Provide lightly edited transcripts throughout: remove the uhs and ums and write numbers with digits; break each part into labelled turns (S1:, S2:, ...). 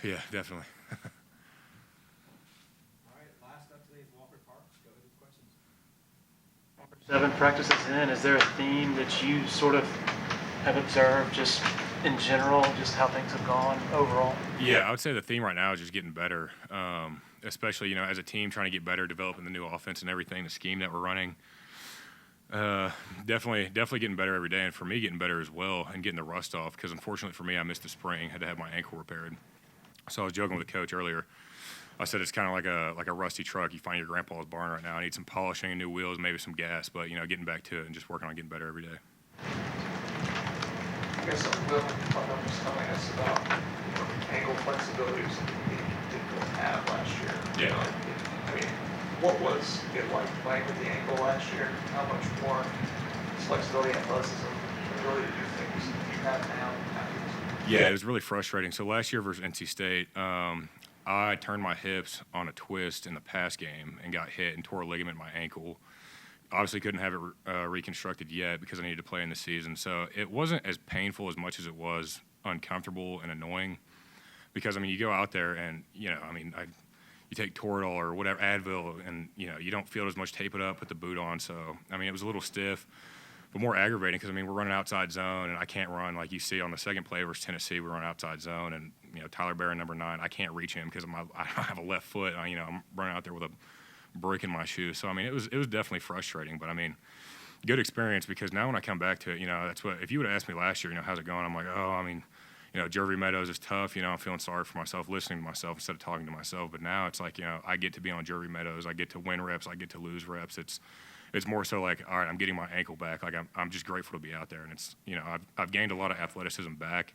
S1: Yeah, definitely.
S2: All right, last up today is Walker Parks. Go ahead with questions.
S3: 7 practices in, is there a theme that you sort of have observed just in general, just how things have gone overall?
S1: Yeah, I would say the theme right now is just getting better, especially, as a team trying to get better, developing the new offense and everything, the scheme that we're running. Definitely getting better every day, and for me, getting better as well, and getting the rust off. Because unfortunately for me, I missed the spring, had to have my ankle repaired. So I was joking with the coach earlier. I said it's kind of like a rusty truck. You find your grandpa's barn right now. I need some polishing and new wheels, maybe some gas, but getting back to it and just working on getting better every day.
S4: I guess Will was telling us about ankle flexibilities that he didn't really have last year.
S1: Yeah.
S4: I mean, what was it like playing with the ankle last year? How much more flexibility, athleticism, ability to do things you have now?
S1: Yeah, it was really frustrating. So last year versus NC State, I turned my hips on a twist in the pass game and got hit and tore a ligament in my ankle. Obviously couldn't have it reconstructed yet because I needed to play in the season. So it wasn't as painful as much as it was uncomfortable and annoying because, you go out there and, you take Toradol or whatever, Advil, and, you don't feel as much, tape it up, put the boot on. So, it was a little stiff, but more aggravating because, we're running outside zone and I can't run like you see on the second play versus Tennessee. We're running outside zone and, Tyler Barron, number 9, I can't reach him because I have a left foot. I'm running out there with a brick in my shoe. So, it was definitely frustrating, but, good experience because now when I come back to it, that's what, if you would have asked me last year, how's it going? I'm like, Jervy Meadows is tough. I'm feeling sorry for myself, listening to myself instead of talking to myself. But now it's like, I get to be on Jervy Meadows. I get to win reps. I get to lose reps. It's more so like, all right, I'm getting my ankle back. Like I'm just grateful to be out there. And it's, I've gained a lot of athleticism back.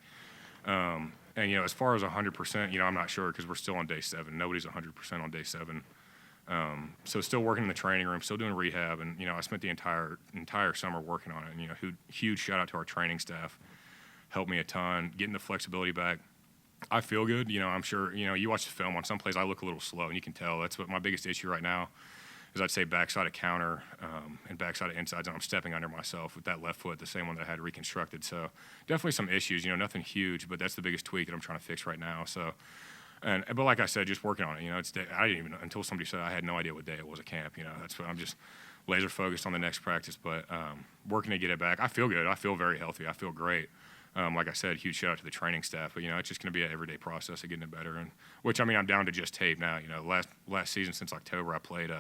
S1: And, as far as 100%, I'm not sure because we're still on day 7. Nobody's 100% on day 7. So still working in the training room, still doing rehab. And, I spent the entire summer working on it. And, huge shout out to our training staff. Helped me a ton, getting the flexibility back. I feel good. I'm sure, you watch the film, on some plays I look a little slow, and you can tell. That's what my biggest issue right now is. I'd say backside of counter and backside of insides, and I'm stepping under myself with that left foot, the same one that I had reconstructed. So definitely some issues, nothing huge, but that's the biggest tweak that I'm trying to fix right now. So, but like I said, just working on it. I didn't even, until somebody said, I had no idea what day it was at camp. That's what I'm just laser focused on the next practice, but working to get it back. I feel good. I feel very healthy. I feel great. Like I said, huge shout out to the training staff, but it's just going to be an everyday process of getting it better. And which I'm down to just tape now. Last season since October, I played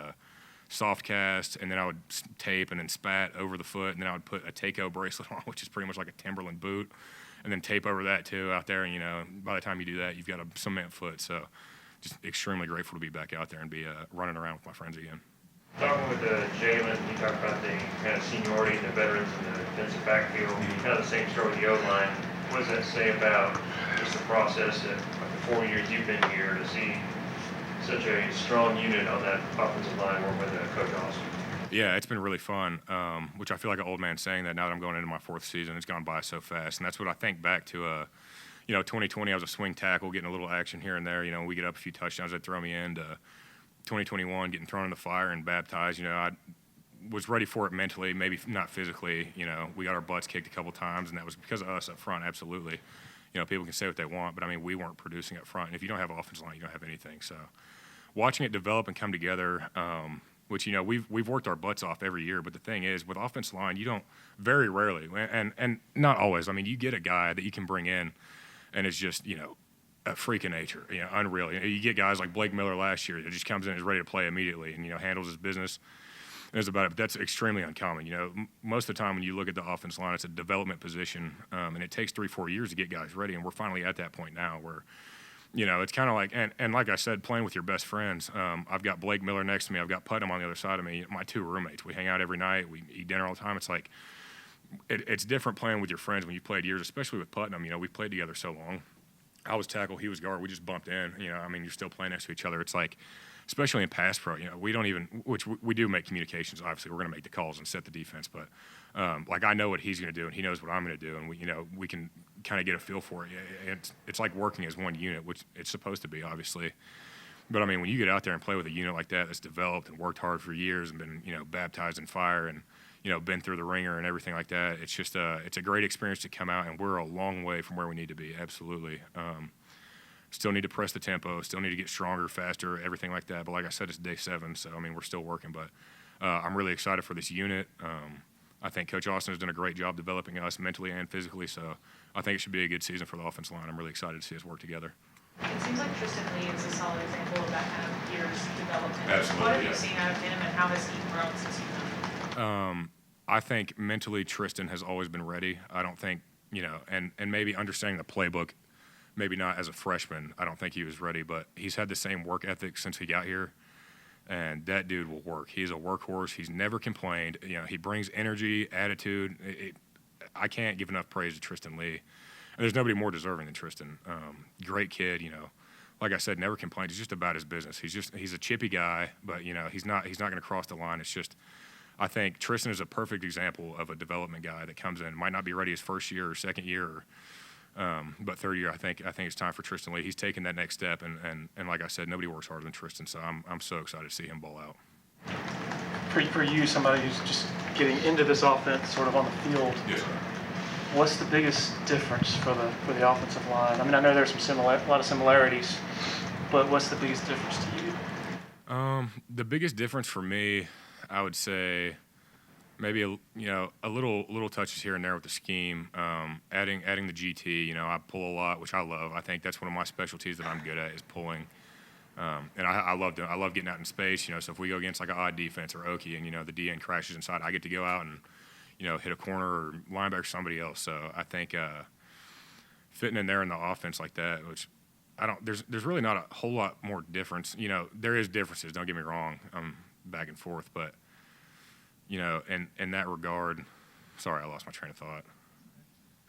S1: soft cast, and then I would tape and then spat over the foot, and then I would put a Takeo bracelet on, which is pretty much like a Timberland boot, and then tape over that too out there. And by the time you do that, you've got a cement foot. So just extremely grateful to be back out there and be running around with my friends again.
S5: Talking with Jalen, you talked about the kind of seniority and the veterans in the defensive backfield. Kind of the same story with the O-line. What does that say about just the process of the 4 years you've been here to see such a strong unit on that offensive line work with Coach Austin?
S1: Yeah, it's been really fun, which I feel like an old man saying that now that I'm going into my 4th season. It's gone by so fast, and that's what I think back to 2020, I was a swing tackle, getting a little action here and there. We get up a few touchdowns, they'd throw me in. 2021, getting thrown in the fire and baptized. I was ready for it mentally, maybe not physically. We got our butts kicked a couple times, and that was because of us up front, absolutely. People can say what they want, but, we weren't producing up front. And if you don't have offensive line, you don't have anything. So watching it develop and come together, which, we've worked our butts off every year. But the thing is, with offensive line, you don't very rarely, and not always. You get a guy that you can bring in, and it's just, a freak of nature, unreal. You get guys like Blake Miller last year that just comes in and is ready to play immediately and, handles his business. And it's about it. But that's extremely uncommon. Most of the time when you look at the offense line, it's a development position, and it takes 3-4 years to get guys ready. And we're finally at that point now where, it's kind of like, and like I said, playing with your best friends. I've got Blake Miller next to me. I've got Putnam on the other side of me. My 2 roommates. We hang out every night. We eat dinner all the time. It's like, it's different playing with your friends when you played years, especially with Putnam. We've played together so long. I was tackle, he was guard. We just bumped in. You're still playing next to each other. It's like, especially in pass pro, we don't even, which we do make communications. Obviously, we're going to make the calls and set the defense. But I know what he's going to do, and he knows what I'm going to do, and we can kind of get a feel for it. It's like working as one unit, which it's supposed to be, obviously. But when you get out there and play with a unit like that that's developed and worked hard for years and been baptized in fire and been through the ringer and everything like that. It's just it's a great experience to come out, and we're a long way from where we need to be. Absolutely. Still need to press the tempo, still need to get stronger, faster, everything like that. But like I said, it's day 7, so I mean we're still working. But I'm really excited for this unit. I think Coach Austin has done a great job developing us mentally and physically. So I think it should be a good season for the offensive line. I'm really excited to see us work together.
S6: It seems like Tristan Lee is a solid example of that kind of year's development.
S1: Absolutely,
S6: What have
S1: yeah.
S6: you seen out of him, and how has he grown since you've known him?
S1: I think mentally Tristan has always been ready. I don't think, and maybe understanding the playbook, maybe not as a freshman, I don't think he was ready, but he's had the same work ethic since he got here. And that dude will work. He's a workhorse. He's never complained. He brings energy, attitude. I can't give enough praise to Tristan Lee. And there's nobody more deserving than Tristan. Great kid, Like I said, never complained. He's just about his business. He's a chippy guy, but he's not going to cross the line. It's just, I think Tristan is a perfect example of a development guy that comes in, might not be ready his first year or second year, but third year. I think it's time for Tristan Lee. He's taking that next step, and like I said, nobody works harder than Tristan. So I'm so excited to see him ball out.
S3: For you, somebody who's just getting into this offense, sort of on the field,
S1: Yes, sir.
S3: what's the biggest difference for the offensive line? I mean, I know there's a lot of similarities, but what's the biggest difference to you?
S1: The biggest difference for me, I would say, maybe a little touches here and there with the scheme. Adding the GT. I pull a lot, which I love. I think that's one of my specialties that I'm good at is pulling. And I love getting out in space. So if we go against like an odd defense or Okie, and the DN crashes inside, I get to go out and hit a corner or linebacker or somebody else. So I think fitting in there in the offense like that, which there's really not a whole lot more difference. There is differences. Don't get me wrong. Back and forth, but in that regard, sorry, I lost my train of thought.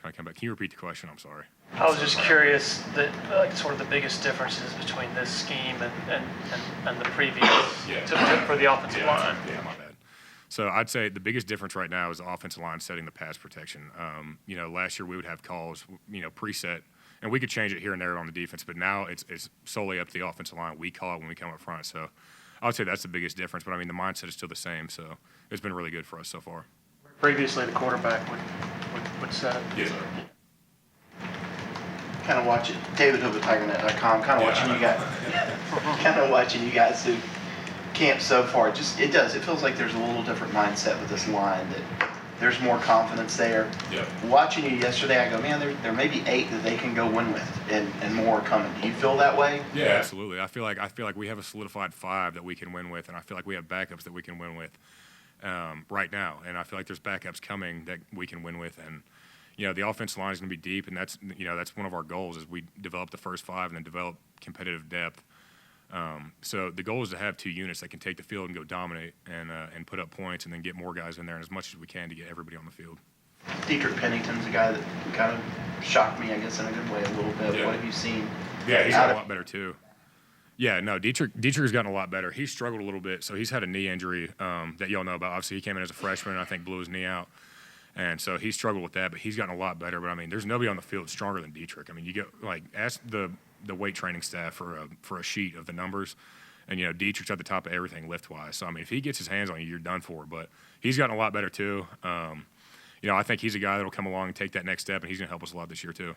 S1: Can I come back? Can you repeat the question? I'm sorry.
S3: I was just curious that sort of the biggest differences between this scheme and the previous for the offensive line.
S1: Yeah, my bad. So I'd say the biggest difference right now is the offensive line setting the pass protection. Last year we would have calls, preset, and we could change it here and there on the defense, but now it's solely up to the offensive line. We call it when we come up front. So I would say that's the biggest difference, but I mean the mindset is still the same. So it's been really good for us so far.
S3: Previously, the quarterback would set it.
S1: Yes, sir.
S7: Kind of watching David Hood with TigerNet.com. Kind of watching you guys. Kind of watching you guys who camp so far. It feels like there's a little different mindset with this line. That there's more confidence there.
S1: Yeah.
S7: Watching you yesterday, I go, man, there may be 8 that they can go win with, and more are coming. Do you feel that way?
S1: Yeah, absolutely. I feel like we have a solidified 5 that we can win with, and I feel like we have backups that we can win with right now. And I feel like there's backups coming that we can win with, and the offensive line is going to be deep, and that's one of our goals is we develop the first 5 and then develop competitive depth. So the goal is to have 2 units that can take the field and go dominate and put up points, and then get more guys in there and as much as we can to get everybody on the field.
S7: Dietrich Pennington's a guy that kind of shocked me, I guess, in a good way a little bit.
S1: Yeah.
S7: What have you seen?
S1: Yeah, he's gotten a lot better too. Yeah, no, Dietrich has gotten a lot better. He struggled a little bit, so he's had a knee injury that y'all know about. Obviously, he came in as a freshman and I think blew his knee out. And so he struggled with that, but he's gotten a lot better. But, I mean, there's nobody on the field stronger than Dietrich. I mean, you ask the weight training staff for a sheet of the numbers, and, Dietrich's at the top of everything lift-wise. So, I mean, if he gets his hands on you, you're done for. But he's gotten a lot better too. I think he's a guy that will come along and take that next step, and he's going to help us a lot this year too.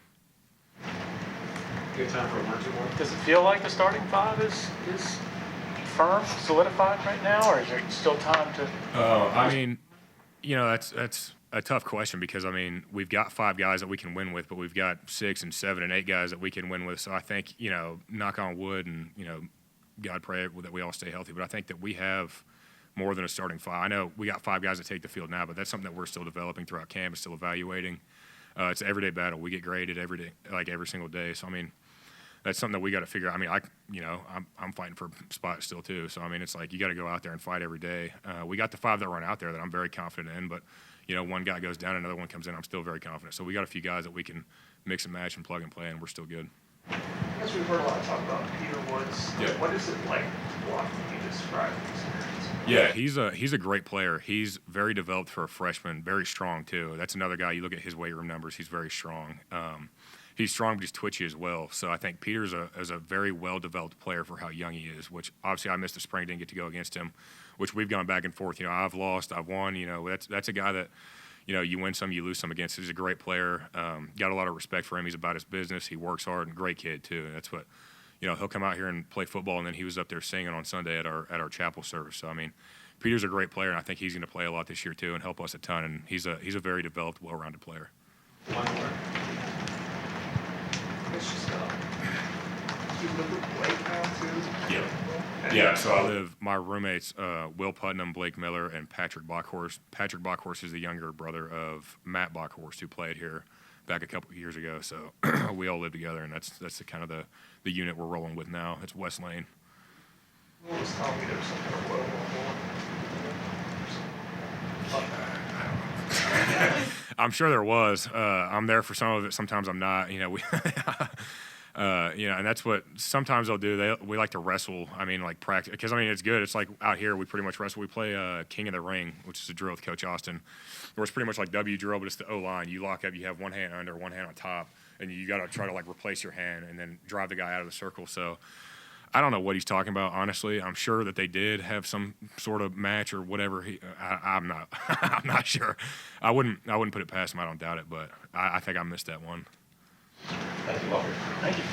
S2: Good time for emergency work.
S3: Does it feel like the starting 5 is firm, solidified right now, or is there still time to?
S1: I mean, that's a tough question because, I mean, we've got 5 guys that we can win with, but we've got 6 and 7 and 8 guys that we can win with. So I think, knock on wood and, God pray that we all stay healthy. But I think that we have more than a starting 5. I know we got 5 guys that take the field now, but that's something that we're still developing throughout camp and still evaluating. It's an everyday battle. We get graded every day, like every single day. So, I mean, that's something that we got to figure out. I mean, I'm fighting for spots still too. So, I mean, it's like you got to go out there and fight every day. We got the 5 that run out there that I'm very confident in, but, one guy goes down, another one comes in, I'm still very confident. So we got a few guys that we can mix and match and plug and play, and we're still good.
S4: I guess we've heard a lot of talk about Peter Woods.
S1: Yeah.
S4: What is it like watching you describe the experience?
S1: Yeah, he's a great player. He's very developed for a freshman, very strong too. That's another guy. You look at his weight room numbers; he's very strong. He's strong, but he's twitchy as well. So I think Peter's is a very well-developed player for how young he is. Which obviously I missed the spring, didn't get to go against him. Which we've gone back and forth. I've lost, I've won. That's a guy that, you win some, you lose some against. He's a great player. Got a lot of respect for him. He's about his business. He works hard, and great kid too. And that's what, he'll come out here and play football. And then he was up there singing on Sunday at our chapel service. So I mean, Peter's a great player, and I think he's going to play a lot this year too and help us a ton. And he's a very developed, well-rounded player.
S2: One more.
S4: It's just, you live with Blake now too?
S1: Yeah. Yeah, so my roommates, Will Putnam, Blake Miller, and Patrick Bockhorst. Patrick Bockhorst is the younger brother of Matt Bockhorst, who played here back a couple of years ago. So we all live together, and that's the kind of the unit we're rolling with now. It's West Lane.
S4: What was telling me there was some kind of low
S1: I'm sure there was. I'm there for some of it. Sometimes I'm not. And that's what sometimes they'll do. We like to wrestle. I mean, like practice, because I mean it's good. It's like out here we pretty much wrestle. We play King of the Ring, which is a drill with Coach Austin, where it's pretty much like W drill, but it's the O-line. You lock up. You have one hand under, one hand on top, and you got to try to like replace your hand and then drive the guy out of the circle. So I don't know what he's talking about. Honestly, I'm sure that they did have some sort of match or whatever. I'm not. I'm not sure. I wouldn't put it past him. I don't doubt it, but I think I missed that one.
S7: Thank you, Walker. Thank you.